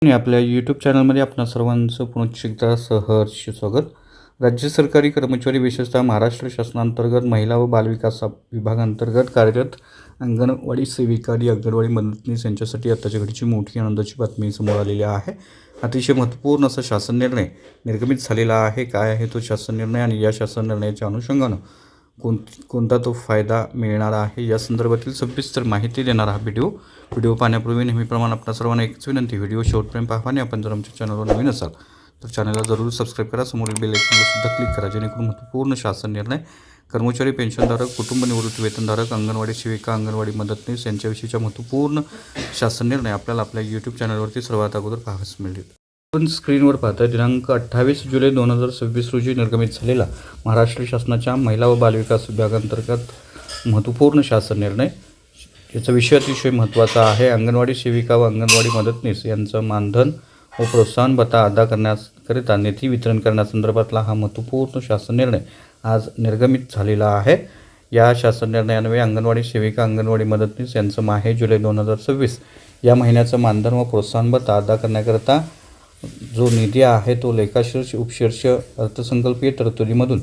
आणि आपल्या यूट्यूब चॅनलमध्ये आपणा सर्वांचं पुनश्च एकदा सहर्ष स्वागत. राज्य सरकारी कर्मचारी विशेषतः महाराष्ट्र शासनांतर्गत महिला व बालविकास विभागांतर्गत कार्यरत अंगणवाडी सेविका आणि अंगणवाडी मदतनीस यांच्यासाठी आताच्या घडीची मोठी आनंदाची बातमी समोर आलेली आहे. अतिशय महत्त्वपूर्ण असा शासन निर्णय निर्गमित झालेला आहे. काय आहे तो शासन निर्णय आणि या शासन निर्णयाच्या अनुषंगानं कोणता तो फायदा मिळणार आहे या संदर्भातील सविस्तर माहिती देणारा हा व्हिडिओ पाहण्यापूर्वी नेहमीप्रमाणे आपल्या सर्वांना एकच विनंती, व्हिडिओ शेवटपर्यंत पाहा आणि आपण जर आमच्या चॅनलवर नवीन असाल तर चॅनलला जरूर सबस्क्राईब करा. समोरील बेल आयकॉनला सुद्धा क्लिक करा जेणेकरून महत्त्वपूर्ण शासन निर्णय कर्मचारी, पेन्शनधारक, कुटुंब निवृत्ती वेतनधारक, अंगणवाडी सेविका, अंगणवाडी मदतनीस यांच्याविषयीच्या महत्त्वपूर्ण शासन निर्णय आपल्याला आपल्या यूट्यूब चॅनलवरती सर्वात अगोदर पाहावयास मिळेल. आपण स्क्रीनवर पाहता दिनांक 28 जुलै 2026 रोजी निर्गमित झालेला महाराष्ट्र शासनाच्या महिला व बालविकास विभागांतर्गत महत्त्वपूर्ण शासन निर्णय. याचा विषय अतिशय महत्त्वाचा आहे. अंगणवाडी सेविका व अंगणवाडी मदतनीस यांचं मानधन व प्रोत्साहन भत्ता अदा करण्याकरिता निधी वितरण करण्यासंदर्भातला हा महत्त्वपूर्ण शासन निर्णय आज निर्गमित झालेला आहे. या शासन निर्णयान्वये अंगणवाडी सेविका, अंगणवाडी मदतनीस यांचं माहे जुलै 2026 या महिन्याचं मानधन व प्रोत्साहन भत्ता अदा करण्याकरिता जो निधी आहे तो लेखाशीर्ष उपशीर्ष अर्थसंकल्पीय तरतुदीमधून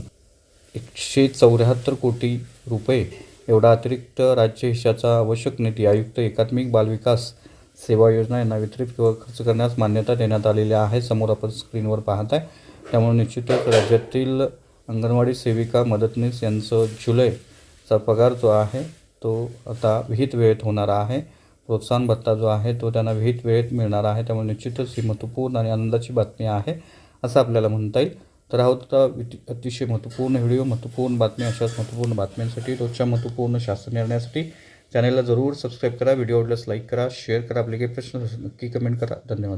174 कोटी रुपये एवढा अतिरिक्त राज्य हिशाचा आवश्यक निधी आयुक्त एकात्मिक बालविकास सेवा योजना यांना वितरित खर्च करण्यास मान्यता देण्यात आलेली आहे. समोर आपण स्क्रीनवर पाहत आहे. त्यामुळे निश्चितच राज्यातील अंगणवाडी सेविका, मदतनीस यांचं जुलैचा पगार जो आहे तो आता विहित वेळेत होणार आहे. प्रोत्साहन भत्ता जो आहे तो त्यांना विहित वेळेत मिळणार आहे. त्यामुळे निश्चितच ही महत्त्वपूर्ण आणि आनंदाची बातमी आहे असं आपल्याला म्हणता येईल. तर हा होता अतिशय महत्त्वपूर्ण व्हिडिओ. महत्त्वपूर्ण बातमी अशाच महत्त्वपूर्ण बातम्यांसाठी, रोजच्या महत्त्वपूर्ण शासन निर्णयासाठी चॅनलला जरूर सबस्क्राईब करा. व्हिडिओ आवडल्यास लाईक करा, शेअर करा. आपले काही प्रश्न नक्की कमेंट करा. धन्यवाद.